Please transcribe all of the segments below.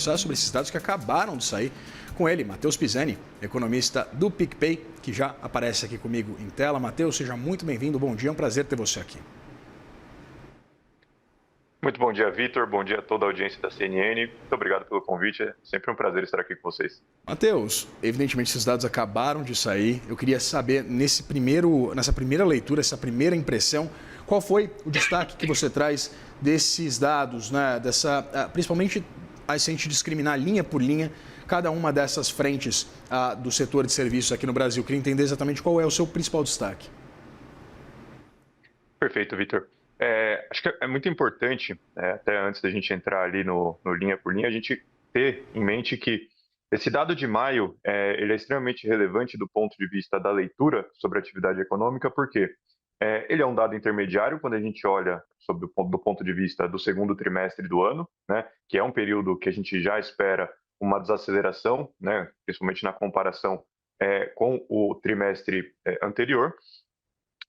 Sobre esses dados que acabaram de sair com ele, Matheus Pisani, economista do PicPay, que já aparece aqui comigo em tela. Matheus, seja muito bem-vindo, bom dia, é um prazer ter você aqui. Muito bom dia, Vitor. Bom dia a toda a audiência da CNN. Muito obrigado pelo convite. É sempre um prazer estar aqui com vocês. Matheus, evidentemente esses dados acabaram de sair. Eu queria saber, nessa primeira leitura, essa primeira impressão, qual foi o destaque que você traz desses dados, né? Principalmente se a gente discriminar linha por linha cada uma dessas frentes do setor de serviços aqui no Brasil. Eu queria entender exatamente qual é o seu principal destaque. Perfeito, Vitor. Acho que é muito importante, até antes da gente entrar ali no linha por linha, a gente ter em mente que esse dado de maio ele é extremamente relevante do ponto de vista da leitura sobre a atividade econômica, porque ele é um dado intermediário quando a gente olha do ponto de vista do segundo trimestre do ano, né, que é um período que a gente já espera uma desaceleração, né, principalmente na comparação com o trimestre anterior.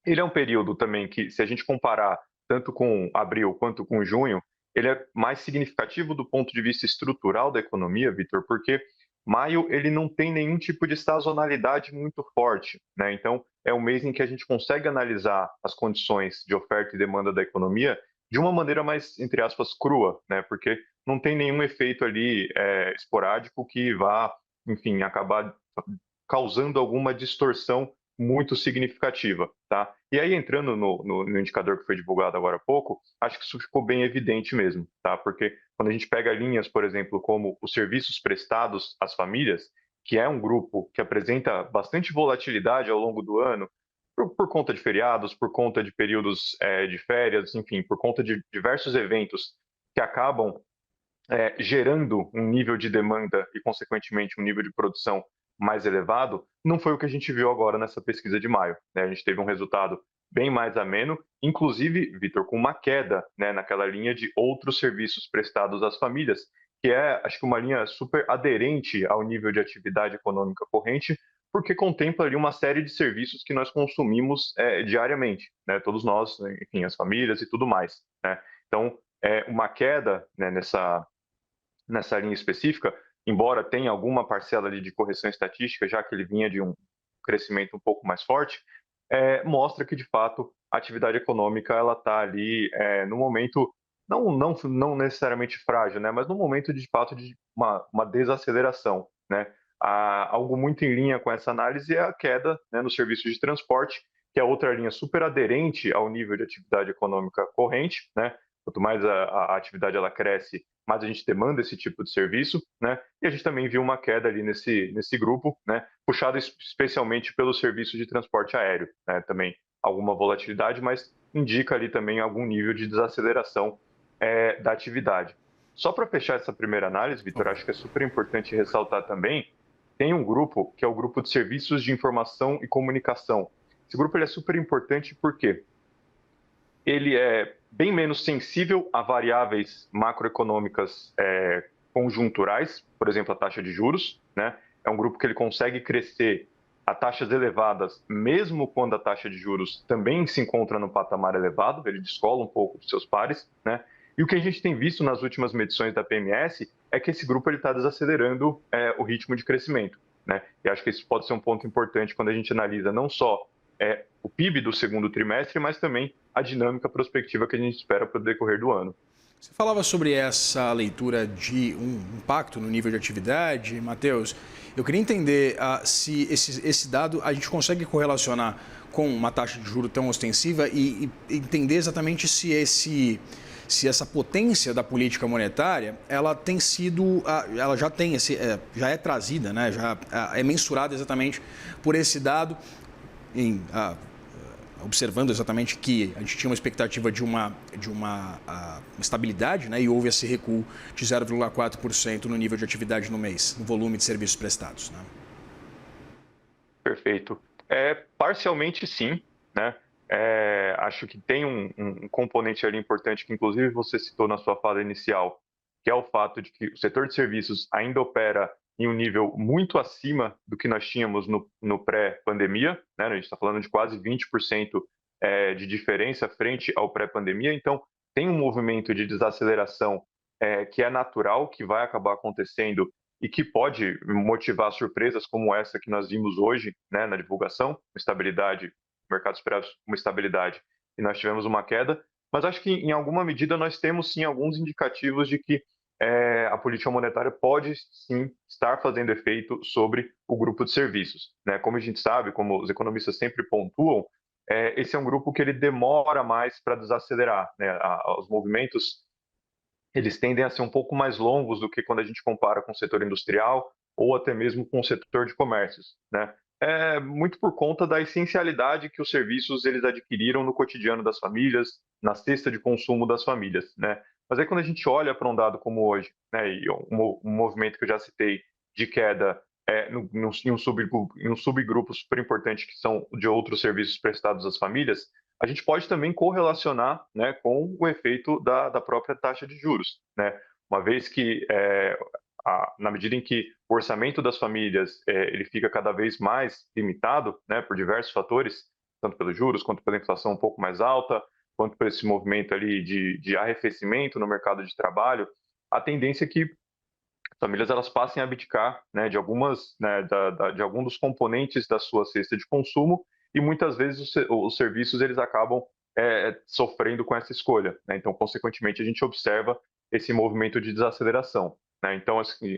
Ele é um período também que, se a gente comparar tanto com abril quanto com junho, ele é mais significativo do ponto de vista estrutural da economia, Vitor, porque maio ele não tem nenhum tipo de sazonalidade muito forte, né? Então, é um mês em que a gente consegue analisar as condições de oferta e demanda da economia de uma maneira mais, entre aspas, crua, né? Porque não tem nenhum efeito ali esporádico que vá, enfim, acabar causando alguma distorção muito significativa, tá? E aí, entrando no indicador que foi divulgado agora há pouco, acho que isso ficou bem evidente mesmo, tá? Porque quando a gente pega linhas, por exemplo, como os serviços prestados às famílias, que é um grupo que apresenta bastante volatilidade ao longo do ano, por conta de feriados, por conta de períodos de férias, enfim, por conta de diversos eventos que acabam gerando um nível de demanda e, consequentemente, um nível de produção mais elevado, não foi o que a gente viu agora nessa pesquisa de maio, né? A gente teve um resultado bem mais ameno, inclusive, Vitor, com uma queda, né, naquela linha de outros serviços prestados às famílias, que é, acho que, uma linha super aderente ao nível de atividade econômica corrente, porque contempla ali uma série de serviços que nós consumimos diariamente, né? Todos nós, né, enfim, as famílias e tudo mais, né? Então, uma queda, né, nessa linha específica, embora tenha alguma parcela ali de correção estatística, já que ele vinha de um crescimento um pouco mais forte, mostra que, de fato, a atividade econômica ela está ali no momento, não necessariamente frágil, né, mas no momento, de fato, de uma desaceleração. Né. Algo muito em linha com essa análise é a queda, né, no serviço de transporte, que é outra linha super aderente ao nível de atividade econômica corrente. Né. Quanto mais a atividade ela cresce, mais a gente demanda esse tipo de serviço, né? E a gente também viu uma queda ali nesse grupo, né? Puxada especialmente pelo serviço de transporte aéreo, né? Também alguma volatilidade, mas indica ali também algum nível de desaceleração da atividade. Só para fechar essa primeira análise, Vitor, Ok. acho que é super importante ressaltar também, tem um grupo que é o grupo de serviços de informação e comunicação. Esse grupo ele é super importante porque ele é bem menos sensível a variáveis macroeconômicas conjunturais, por exemplo, a taxa de juros, né? É um grupo que ele consegue crescer a taxas elevadas, mesmo quando a taxa de juros também se encontra no patamar elevado, ele descola um pouco dos seus pares, né? E o que a gente tem visto nas últimas medições da PMS é que esse grupo está desacelerando o ritmo de crescimento, né? E acho que isso pode ser um ponto importante quando a gente analisa não só o PIB do segundo trimestre, mas também a dinâmica prospectiva que a gente espera para o decorrer do ano. Você falava sobre essa leitura de um impacto no nível de atividade, Matheus. Eu queria entender se esse dado a gente consegue correlacionar com uma taxa de juros tão ostensiva e entender exatamente se essa potência da política monetária ela tem sido, ela já tem já é trazida, né? Já é mensurada exatamente por esse dado observando exatamente que a gente tinha uma expectativa de uma estabilidade, né, e houve esse recuo de 0,4% no nível de atividade no mês, no volume de serviços prestados. Né? Perfeito. Parcialmente sim, né? Acho que tem um componente ali importante que inclusive você citou na sua fala inicial, que é o fato de que o setor de serviços ainda opera em um nível muito acima do que nós tínhamos no pré-pandemia, né? A gente está falando de quase 20% de diferença frente ao pré-pandemia, então tem um movimento de desaceleração que é natural, que vai acabar acontecendo e que pode motivar surpresas como essa que nós vimos hoje, né, na divulgação, estabilidade, o mercado esperava uma estabilidade e nós tivemos uma queda, mas acho que em alguma medida nós temos sim alguns indicativos de que a política monetária pode sim estar fazendo efeito sobre o grupo de serviços, né? Como a gente sabe, como os economistas sempre pontuam, esse é um grupo que ele demora mais para desacelerar, né? Os movimentos eles tendem a ser um pouco mais longos do que quando a gente compara com o setor industrial ou até mesmo com o setor de comércios, né? É muito por conta da essencialidade que os serviços eles adquiriram no cotidiano das famílias, na cesta de consumo das famílias, né? Mas aí quando a gente olha para um dado como hoje, né, e um movimento que eu já citei de queda em um subgrupo super importante que são de outros serviços prestados às famílias, a gente pode também correlacionar, né, com o efeito da própria taxa de juros, né? Uma vez que, na medida em que o orçamento das famílias ele fica cada vez mais limitado, né, por diversos fatores, tanto pelos juros quanto pela inflação um pouco mais alta, quanto por esse movimento ali de arrefecimento no mercado de trabalho, a tendência é que as famílias elas passem a abdicar, né, de algumas, né, de algum dos componentes da sua cesta de consumo e muitas vezes os serviços eles acabam sofrendo com essa escolha, né? Então, consequentemente, a gente observa esse movimento de desaceleração, né? Então, assim,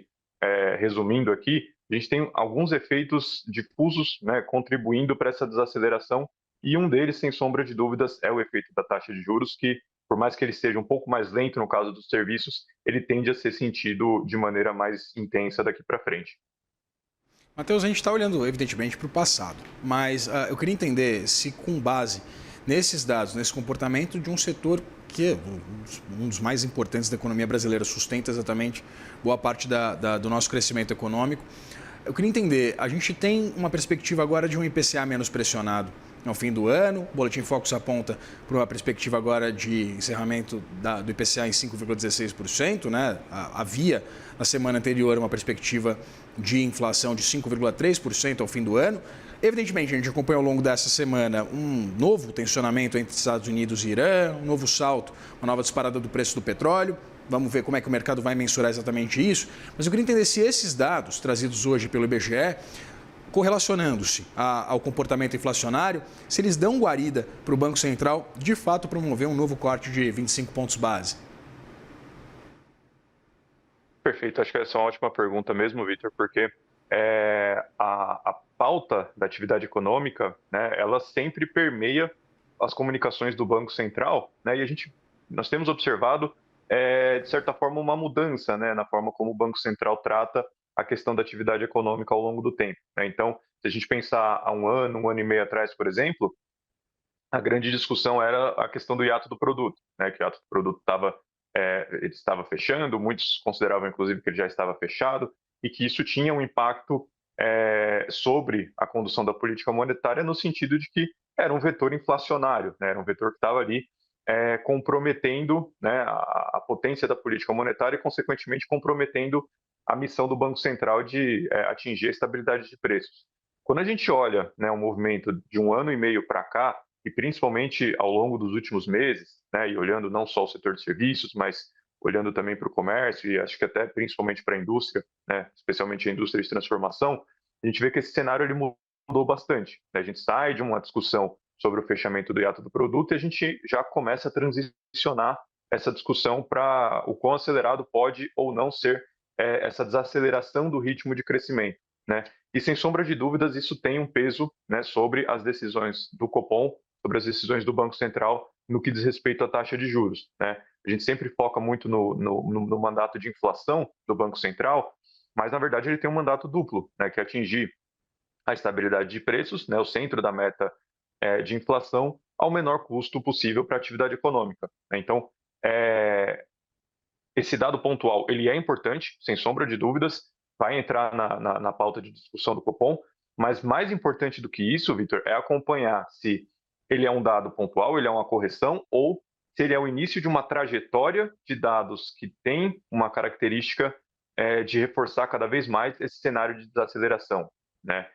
resumindo aqui, a gente tem alguns efeitos difusos, né, contribuindo para essa desaceleração e um deles, sem sombra de dúvidas, é o efeito da taxa de juros, que por mais que ele seja um pouco mais lento no caso dos serviços, ele tende a ser sentido de maneira mais intensa daqui para frente. Matheus, a gente está olhando, evidentemente, para o passado, mas eu queria entender se, com base nesses dados, nesse comportamento de um setor que é um dos mais importantes da economia brasileira, sustenta exatamente boa parte do nosso crescimento econômico, eu queria entender, a gente tem uma perspectiva agora de um IPCA menos pressionado no fim do ano, o Boletim Focus aponta para uma perspectiva agora de encerramento do IPCA em 5,16%, né? Havia na semana anterior uma perspectiva de inflação de 5,3% ao fim do ano. Evidentemente, a gente acompanha ao longo dessa semana um novo tensionamento entre Estados Unidos e Irã, um novo salto, uma nova disparada do preço do petróleo. Vamos ver como é que o mercado vai mensurar exatamente isso. Mas eu queria entender se esses dados trazidos hoje pelo IBGE, correlacionando-se ao comportamento inflacionário, se eles dão guarida para o Banco Central, de fato, promover um novo corte de 25 pontos base. Perfeito, acho que essa é uma ótima pergunta mesmo, Vitor, porque a pauta da atividade econômica, né, ela sempre permeia as comunicações do Banco Central, né, e nós temos observado, de certa forma, uma mudança, né, na forma como o Banco Central trata a questão da atividade econômica ao longo do tempo, né? Então, se a gente pensar há um ano e meio atrás, por exemplo, a grande discussão era a questão do hiato do produto, né, que o hiato do produto ele estava fechando, muitos consideravam inclusive que ele já estava fechado e que isso tinha um impacto sobre a condução da política monetária no sentido de que era um vetor inflacionário, né, era um vetor que estava ali comprometendo, né, a potência da política monetária e, consequentemente, comprometendo a missão do Banco Central de atingir a estabilidade de preços. Quando a gente olha, né, o movimento de um ano e meio para cá, e principalmente ao longo dos últimos meses, né, e olhando não só o setor de serviços, mas olhando também para o comércio e acho que até principalmente para a indústria, né, especialmente a indústria de transformação, a gente vê que esse cenário ele mudou bastante, né? A gente sai de uma discussão sobre o fechamento do hiato do produto e a gente já começa a transicionar essa discussão para o quão acelerado pode ou não ser essa desaceleração do ritmo de crescimento, né? E sem sombra de dúvidas isso tem um peso, né, sobre as decisões do Copom, sobre as decisões do Banco Central no que diz respeito à taxa de juros, né? A gente sempre foca muito no mandato de inflação do Banco Central, mas na verdade ele tem um mandato duplo, né, que é atingir a estabilidade de preços, né, o centro da meta de inflação, ao menor custo possível para a atividade econômica, né? Então, esse dado pontual ele é importante, sem sombra de dúvidas, vai entrar na pauta de discussão do Copom, mas mais importante do que isso, Vitor, é acompanhar se ele é um dado pontual, ele é uma correção, ou se ele é o início de uma trajetória de dados que tem uma característica de reforçar cada vez mais esse cenário de desaceleração, né?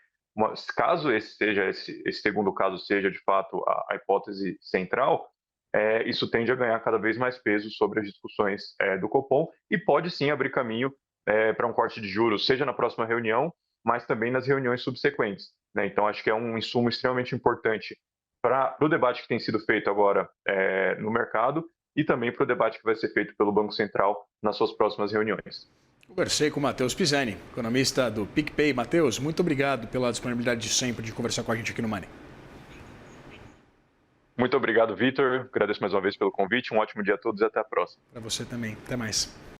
Caso esse segundo caso seja de fato a hipótese central, isso tende a ganhar cada vez mais peso sobre as discussões do Copom e pode sim abrir caminho para um corte de juros, seja na próxima reunião, mas também nas reuniões subsequentes, né? Então, acho que é um insumo extremamente importante para o debate que tem sido feito agora no mercado e também para o debate que vai ser feito pelo Banco Central nas suas próximas reuniões. Conversei com o Matheus Pisani, economista do PicPay. Matheus, muito obrigado pela disponibilidade de sempre de conversar com a gente aqui no Money. Muito obrigado, Vitor. Agradeço mais uma vez pelo convite. Um ótimo dia a todos e até a próxima. Para você também. Até mais.